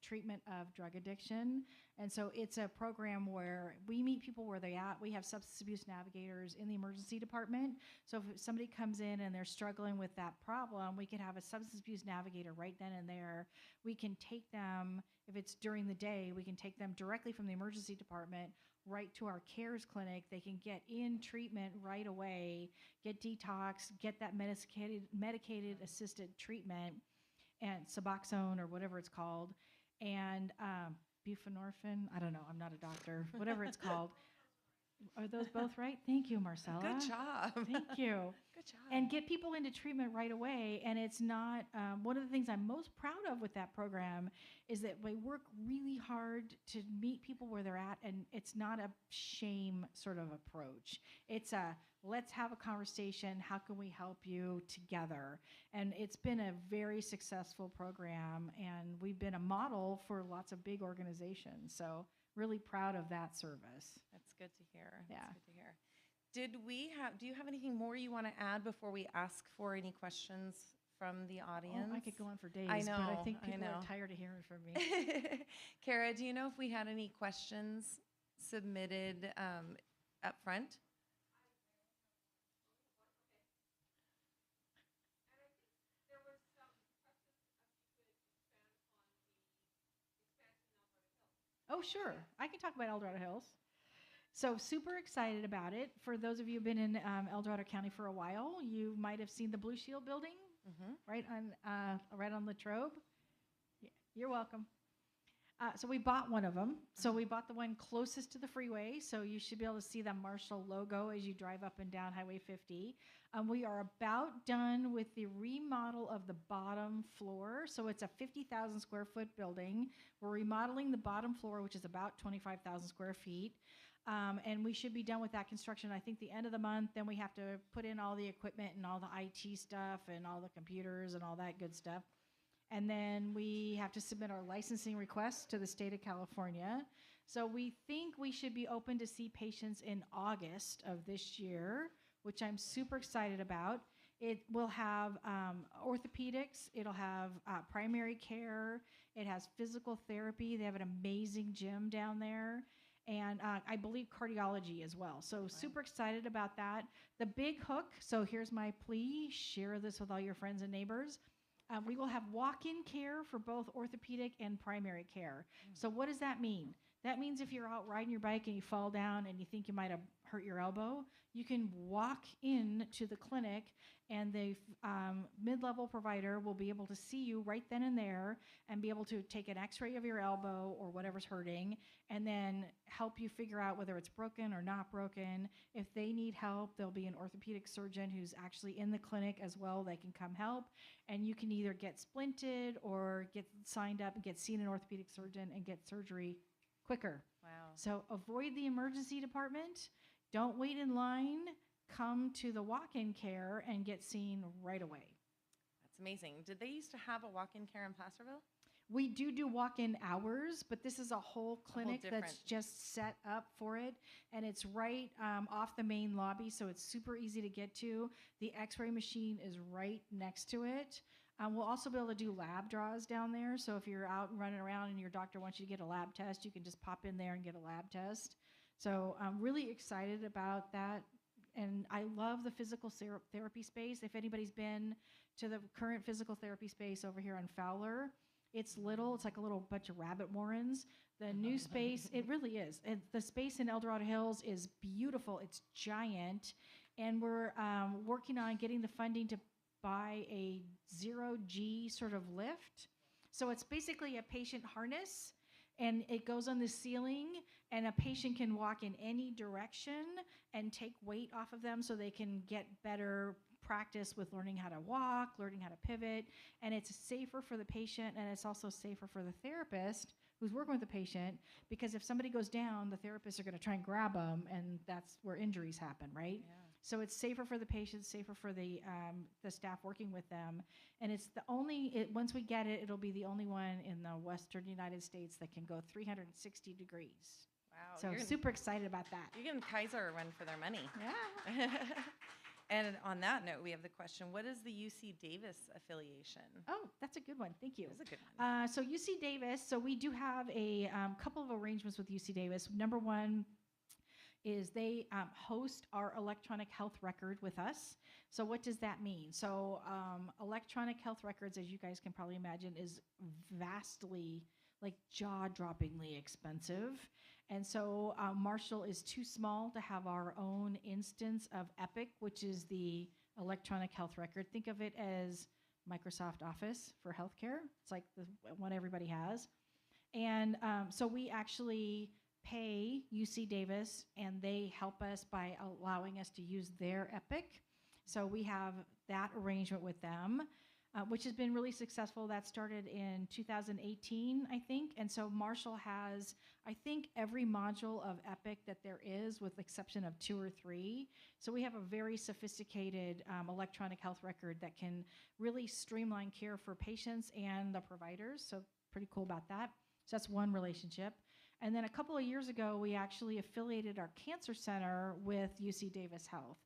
treatment of drug addiction. And so it's a program where we meet people where they're at. We have substance abuse navigators in the emergency department. So if somebody comes in and they're struggling with that problem, we can have a substance abuse navigator right then and there. We can take them, if it's during the day, we can take them directly from the emergency department right to our CARES clinic. They can get in treatment right away, get detox, get that medicated assisted treatment, and Suboxone or whatever it's called, and buprenorphine. I don't know. I'm not a doctor. Whatever it's called. Are those both right? Thank you, Marcella. Good job. Thank you. Good job. And get people into treatment right away. And it's not, one of the things I'm most proud of with that program is that we work really hard to meet people where they're at. And it's not a shame sort of approach. It's a, let's have a conversation. How can we help you together? And it's been a very successful program. And we've been a model for lots of big organizations. So really proud of that service. That's good to hear. Yeah. That's good to hear. Do you have anything more you want to add before we ask for any questions from the audience? Oh, I could go on for days, I but I know, think I people know. are tired of hearing from me. Kara, do you know if we had any questions submitted up front? Oh, sure. I can talk about El Dorado Hills. So super excited about it. For those of you who've been in El Dorado County for a while, you might have seen the Blue Shield building Mm-hmm. right on Latrobe. You're welcome. So we bought one of them. So we bought the one closest to the freeway. So you should be able to see the Marshall logo as you drive up and down Highway 50. We are about done with the remodel of the bottom floor. So it's a 50,000 square foot building. We're remodeling the bottom floor, which is about 25,000 square feet. And we should be done with that construction, I think, the end of the month. Then we have to put in all the equipment and all the IT stuff and all the computers and all that good stuff. And then we have to submit our licensing requests to the state of California. So we think we should be open to see patients in August of this year, which I'm super excited about. It will have orthopedics, it'll have primary care, it has physical therapy. They have an amazing gym down there. And I believe cardiology as well. So super excited about that. The big hook, so here's my plea, share this with all your friends and neighbors. We will have walk-in care for both orthopedic and primary care. So what does that mean? That means if you're out riding your bike and you fall down and you think you might have hurt your elbow, you can walk in to the clinic and the mid-level provider will be able to see you right then and there and be able to take an x-ray of your elbow or whatever's hurting and then help you figure out whether it's broken or not broken. If they need help, there'll be an orthopedic surgeon who's actually in the clinic as well. They can come help, and you can either get splinted or get signed up and get seen an orthopedic surgeon and get surgery quicker. Wow. So avoid the emergency department. Don't wait in line. Come to the walk-in care and get seen right away. That's amazing. Did they used to have a walk-in care in Placerville? We do walk-in hours, but this is a whole clinic that's just set up for it. And it's right off the main lobby, so it's super easy to get to. The x-ray machine is right next to it. We'll also be able to do lab draws down there. So if you're out and running around and your doctor wants you to get a lab test, you can just pop in there and get a lab test. So I'm really excited about that. And I love the physical therapy space. If anybody's been to the current physical therapy space over here on Fowler, it's little. It's like a little bunch of rabbit warrens. The new space, it really is. The space in El Dorado Hills is beautiful. It's giant. And we're working on getting the funding to buy a 0G sort of lift. So it's basically a patient harness, and it goes on the ceiling, and a patient can walk in any direction and take weight off of them so they can get better practice with learning how to walk, learning how to pivot, and it's safer for the patient, and it's also safer for the therapist who's working with the patient, because if somebody goes down, the therapists are going to try and grab them, and that's where injuries happen, right? Yeah. So it's safer for the patients, safer for the staff working with them, and it's the only, once we get it, it'll be the only one in the Western United States that can go 360 degrees. Wow. So super excited about that. You're giving Kaiser a run for their money. Yeah. And on that note, we have the question, what is the UC Davis affiliation? Oh, that's a good one. Thank you. That's a good one. So UC Davis, so we do have a couple of arrangements with UC Davis. Number one is they host our electronic health record with us. So what does that mean? So electronic health records, as you guys can probably imagine, is vastly, like jaw-droppingly expensive. And so Marshall is too small to have our own instance of Epic, which is the electronic health record. Think of it as Microsoft Office for healthcare. It's like the one everybody has. And so we actually pay UC Davis, and they help us by allowing us to use their Epic. So we have that arrangement with them, which has been really successful. That started in 2018, I think. And so Marshall has, I think, every module of Epic that there is, with the exception of 2 or 3. So we have a very sophisticated electronic health record that can really streamline care for patients and the providers. So pretty cool about that. So that's one relationship. And then a couple of years ago, we actually affiliated our cancer center with UC Davis Health.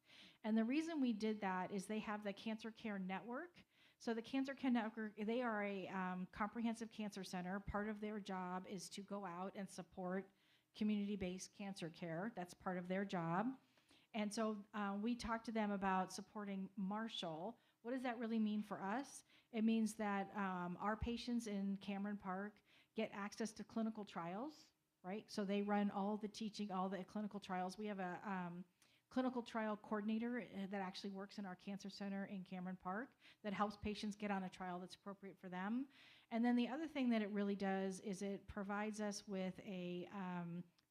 And the reason we did that is they have the Cancer Care Network. So the Cancer Care Network, they are a comprehensive cancer center. Part of their job is to go out and support community-based cancer care. That's part of their job. And so we talked to them about supporting Marshall. What does that really mean for us? It means that our patients in Cameron Park get access to clinical trials, right? So they run all the teaching, all the clinical trials. We have a clinical trial coordinator that actually works in our cancer center in Cameron Park that helps patients get on a trial that's appropriate for them. And then the other thing that it really does is it provides us with a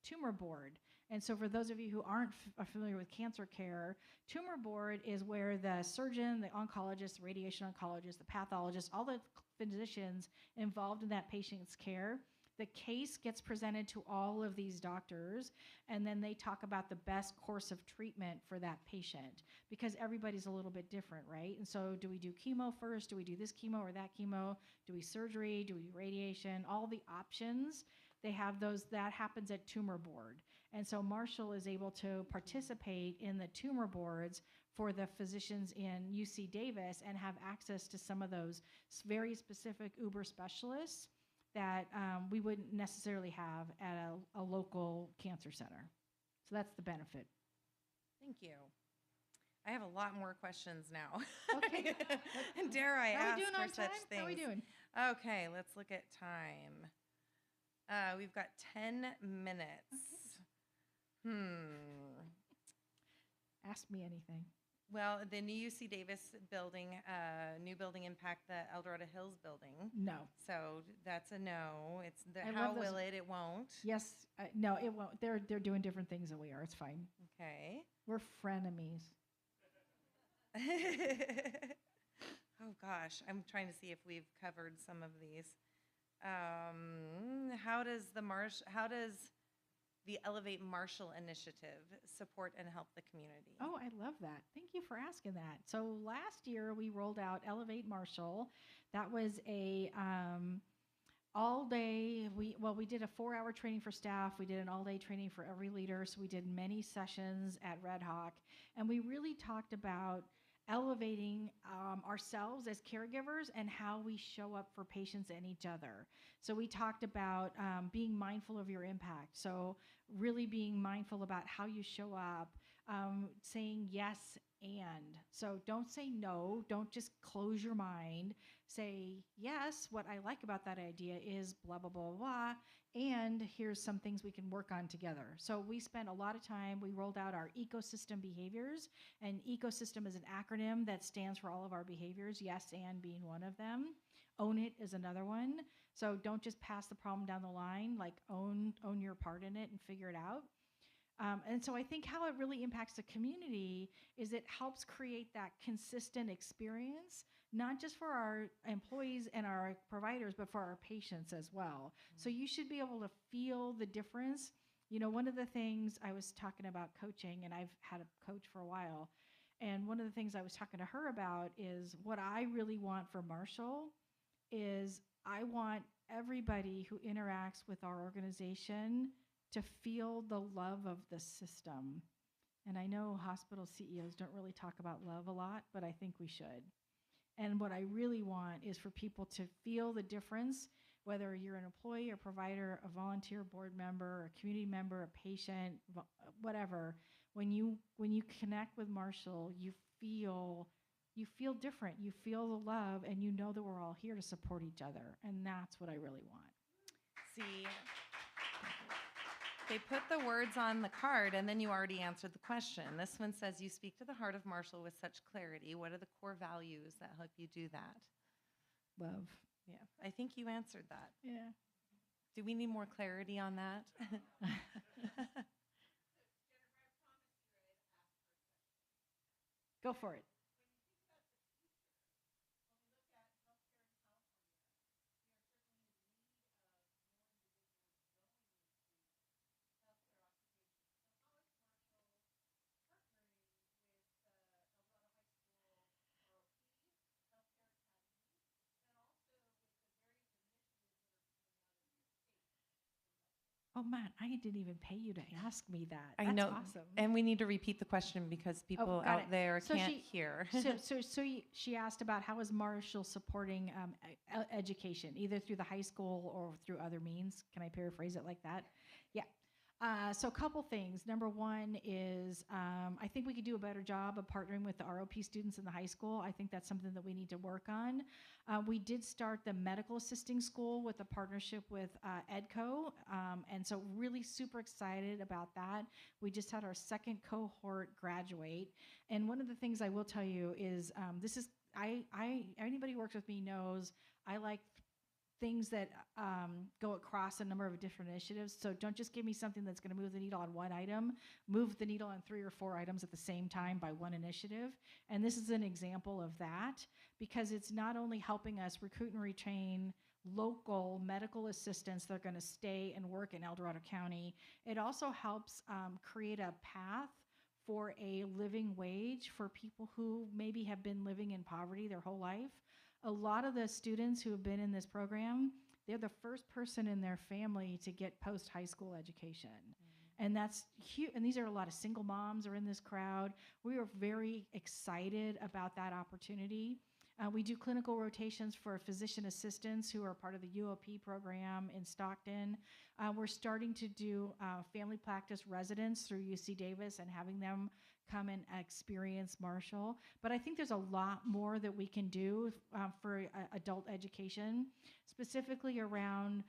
tumor board. And so for those of you who aren't are familiar with cancer care, tumor board is where the surgeon, the oncologist, the radiation oncologist, the pathologist, all the physicians involved in that patient's care, the case gets presented to all of these doctors, and then they talk about the best course of treatment for that patient, because everybody's a little bit different, right? And so do we do chemo first? Do we do this chemo or that chemo? Do we surgery? Do we radiation? All the options, they have those. That happens at tumor board. And so Marshall is able to participate in the tumor boards for the physicians in UC Davis and have access to some of those very specific Uber specialists that we wouldn't necessarily have at a local cancer center. So that's the benefit. Thank you. I have a lot more questions now. Okay. And dare I How are ask we doing for on such time? things? How are we doing? Okay, let's look at time. We've got 10 minutes. Ask me anything. Well, the new UC Davis building, new building impact the Eldorado Hills building. No. So that's a no. It's the I how love those- will it? It won't. Yes. No, it won't. They're doing different things than we are. It's fine. Okay. We're frenemies. Oh gosh, I'm trying to see if we've covered some of these. How does the Elevate Marshall initiative support and help the community? Oh, I love that. Thank you for asking that. So last year we rolled out Elevate Marshall. That was a all day. We did a 4-hour training for staff. We did an all day training for every leader. So we did many sessions at Red Hawk, and we really talked about elevating ourselves as caregivers and how we show up for patients and each other. So we talked about being mindful of your impact. So really being mindful about how you show up, saying yes and. So don't say no. Don't just close your mind. Say, yes, what I like about that idea is blah, blah, blah, blah. And here's some things we can work on together. So we spent a lot of time. We rolled out our ecosystem behaviors. And ecosystem is an acronym that stands for all of our behaviors, yes and being one of them. Own it is another one. So don't just pass the problem down the line, like own your part in it and figure it out. And so I think how it really impacts the community is it helps create that consistent experience, not just for our employees and our providers, but for our patients as well. So you should be able to feel the difference. You know, one of the things I was talking about coaching, and I've had a coach for a while, and one of the things I was talking to her about is what I really want for Marshall is I want everybody who interacts with our organization to feel the love of the system. And I know hospital CEOs don't really talk about love a lot, but I think we should. And what I really want is for people to feel the difference, whether you're an employee, a provider, a volunteer board member, a community member, a patient, whatever. When you connect with Marshall, you feel different. You feel the love, and you know that we're all here to support each other. And that's what I really want. See, they put the words on the card, and then you already answered the question. This one says, you speak to the heart of Marshall with such clarity. What are the core values that help you do that? Love. Yeah, I think you answered that. Yeah. Do we need more clarity on that? Go for it. Oh man, I didn't even pay you to ask me that. I That's know, awesome. and we need to repeat the question because people got out it. there So can't she- hear. She asked about how is Marshall supporting education, either through the high school or through other means. Can I paraphrase it like that? Yeah. So a couple things. Number one is I think we could do a better job of partnering with the ROP students in the high school. I think that's something that we need to work on. We did start the medical assisting school with a partnership with EDCO, and so really super excited about that. We just had our second cohort graduate, and one of the things I will tell you is anybody who works with me knows I like things that go across a number of different initiatives. So don't just give me something that's going to move the needle on one item. Move the needle on 3 or 4 items at the same time by one initiative. And this is an example of that, because it's not only helping us recruit and retain local medical assistants that are going to stay and work in El Dorado County, it also helps create a path for a living wage for people who maybe have been living in poverty their whole life. A lot of the students who have been in this program, they're the first person in their family to get post-high school education. And that's huge. And these are a lot of single moms are in this crowd. We are very excited about that opportunity. We do clinical rotations for physician assistants who are part of the UOP program in Stockton. We're starting to do family practice residents through UC Davis and having them come and experience Marshall. But I think there's a lot more that we can do for adult education, specifically around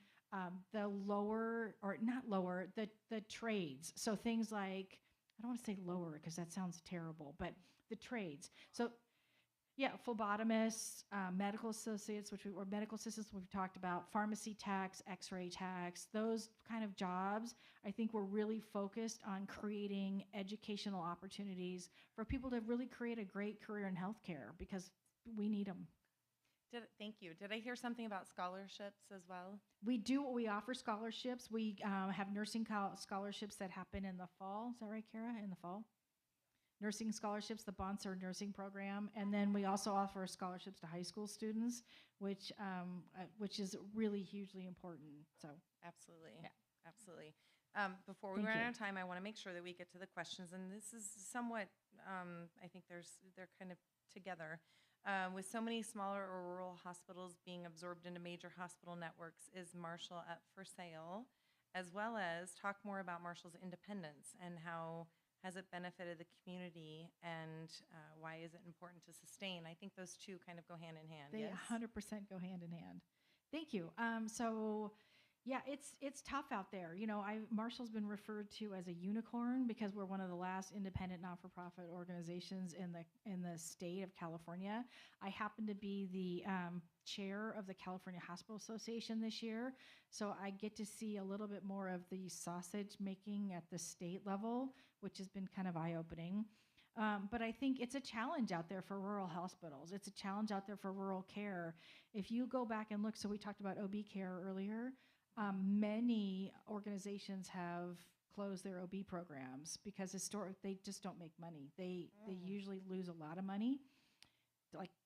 the lower, or not lower, the trades. So things like, I don't want to say lower because that sounds terrible, but the trades. So yeah, phlebotomists, medical associates, or medical assistants we've talked about, pharmacy techs, x-ray techs, those kind of jobs. I think we're really focused on creating educational opportunities for people to really create a great career in healthcare, because we need them. Thank you. Did I hear something about scholarships as well? We offer scholarships. We have nursing scholarships that happen in the fall. Is that right, Kara? In the fall? Nursing scholarships, the Bonser nursing program, and then we also offer scholarships to high school students, which is really hugely important. So absolutely, yeah. Absolutely. Before we run out of time, I want to make sure that we get to the questions, and this is somewhat, I think they're kind of together. With so many smaller or rural hospitals being absorbed into major hospital networks, is Marshall up for sale? As well as talk more about Marshall's independence and how has it benefited the community, and why is it important to sustain? I think those two kind of go hand in hand. They yes? 100% go hand in hand. Thank you. So yeah, it's tough out there. You know, Marshall's been referred to as a unicorn because we're one of the last independent not-for-profit organizations in the state of California. I happen to be the chair of the California Hospital Association this year, so I get to see a little bit more of the sausage making at the state level, which has been kind of eye-opening. But I think it's a challenge out there for rural hospitals. It's a challenge out there for rural care. If you go back and look, so we talked about OB care earlier, many organizations have closed their OB programs because they just don't make money. They usually lose a lot of money,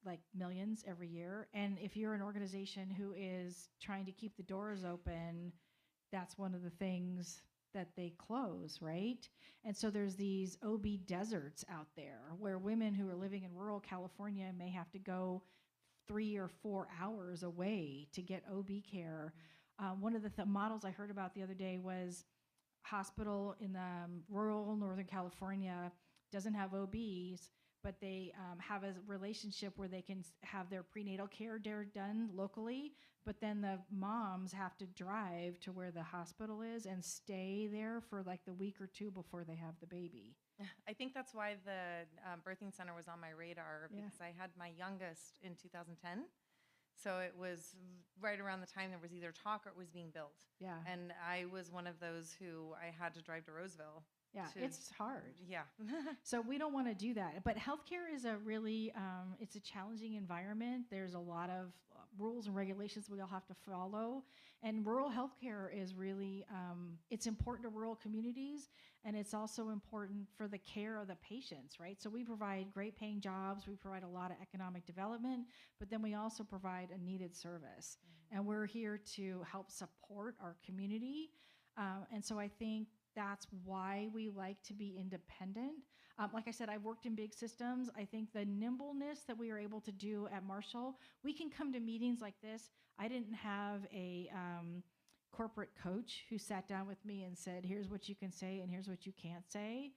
like millions every year. And if you're an organization who is trying to keep the doors open, that's one of the things that they close, right? And so there's these OB deserts out there where women who are living in rural California may have to go 3 or 4 hours away to get OB care. One of the models I heard about the other day was hospital in rural Northern California doesn't have OBs, but they have a relationship where they can have their prenatal care done locally, but then the moms have to drive to where the hospital is and stay there for like the week or two before they have the baby. I think that's why the birthing center was on my radar, because I had my youngest in 2010. So it was right around the time there was either talk or it was being built. Yeah. And I was one of those who I had to drive to Roseville. Yeah, it's hard. Yeah. So we don't want to do that. But healthcare is a really, it's a challenging environment. There's a lot of rules and regulations we all have to follow. And rural healthcare is really, it's important to rural communities, and it's also important for the care of the patients, right? So we provide great paying jobs. We provide a lot of economic development, but then we also provide a needed service. Mm-hmm. And we're here to help support our community. And so I think that's why we like to be independent. Like I said, I've worked in big systems. I think the nimbleness that we are able to do at Marshall, we can come to meetings like this. I didn't have a corporate coach who sat down with me and said, here's what you can say and here's what you can't say.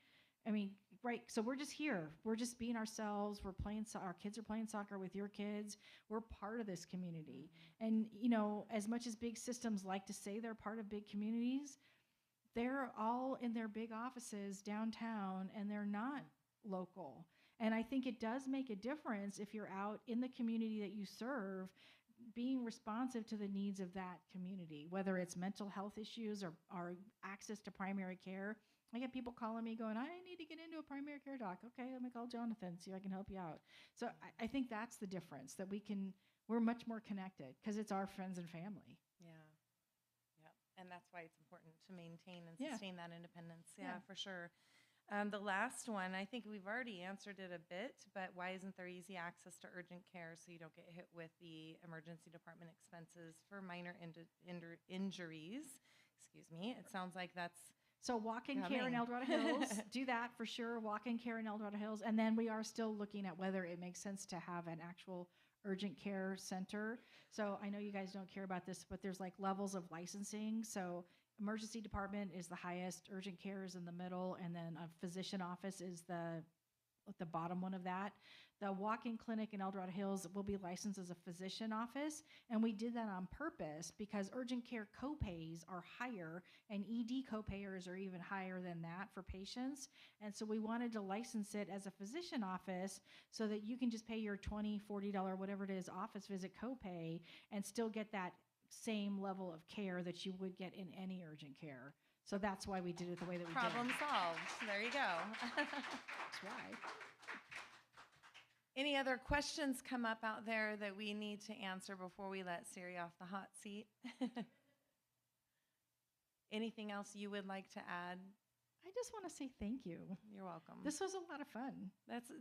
I mean, right, so we're just here. We're just being ourselves. We're playing, our kids are playing soccer with your kids. We're part of this community. And, you know, as much as big systems like to say they're part of big communities, they're all in their big offices downtown, and they're not local. And I think it does make a difference if you're out in the community that you serve, being responsive to the needs of that community, whether it's mental health issues or access to primary care. I get people calling me going, I need to get into a primary care doc. Okay, let me call Jonathan, see if I can help you out. So I think that's the difference, that we're much more connected because it's our friends and family. Yeah. Yep. And that's why it's important to maintain and Yeah. sustain that independence. Yeah, Yeah. for sure. The last one, I think we've already answered it a bit, but why isn't there easy access to urgent care so you don't get hit with the emergency department expenses for minor injuries? Excuse me. It sounds like that's So walk-in care in coming. El Dorado Hills, do that for sure. Walk-in care in El Dorado Hills, and then we are still looking at whether it makes sense to have an actual urgent care center. So I know you guys don't care about this, but there's like levels of licensing. So emergency department is the highest, urgent care is in the middle, and then a physician office is the bottom one of that. The walk-in clinic in El Dorado Hills will be licensed as a physician office, and we did that on purpose because urgent care copays are higher, and ED copayers are even higher than that for patients. And so we wanted to license it as a physician office so that you can just pay your $20, $40, whatever it is, office visit copay and still get that same level of care that you would get in any urgent care. So that's why we did it the way that we problem did. solved. There you go. That's why. Any other questions come up out there that we need to answer before we let Siri off the hot seat? Anything else you would like to add? I just want to say thank you. You're welcome. This was a lot of fun.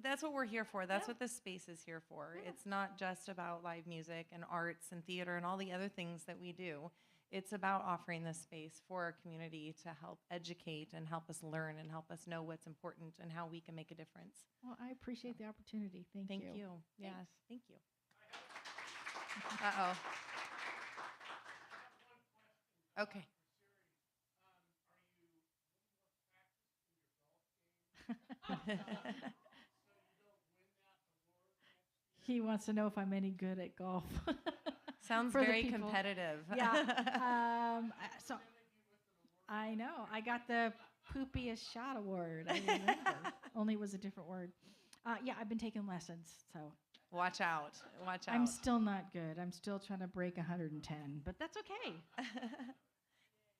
That's what we're here for. That's Yeah. what this space is here for. Yeah. It's not just about live music and arts and theater and all the other things that we do. It's about offering this space for our community to help educate and help us learn and help us know what's important and how we can make a difference. Well, I appreciate the opportunity. Thank you. Thank you. Yes, thank you. Uh-oh. Okay. He wants to know if I'm any good at golf. Sounds For the very people. competitive. Yeah. So I know. I got the poopiest shot award. I remember. Only was a different word. Yeah, I've been taking lessons, so Watch out. Watch out. I'm still not good. I'm still trying to break 110, but that's okay.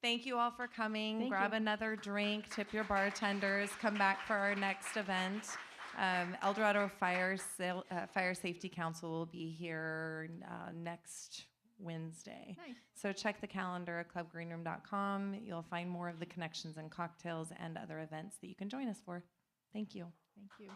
Thank you all for coming. Thank Grab you. another drink, tip your bartenders, come back for our next event. El Dorado Fire Safety Council will be here next Wednesday. Nice. So check the calendar at clubgreenroom.com. You'll find more of the connections and cocktails and other events that you can join us for. Thank you. Thank you.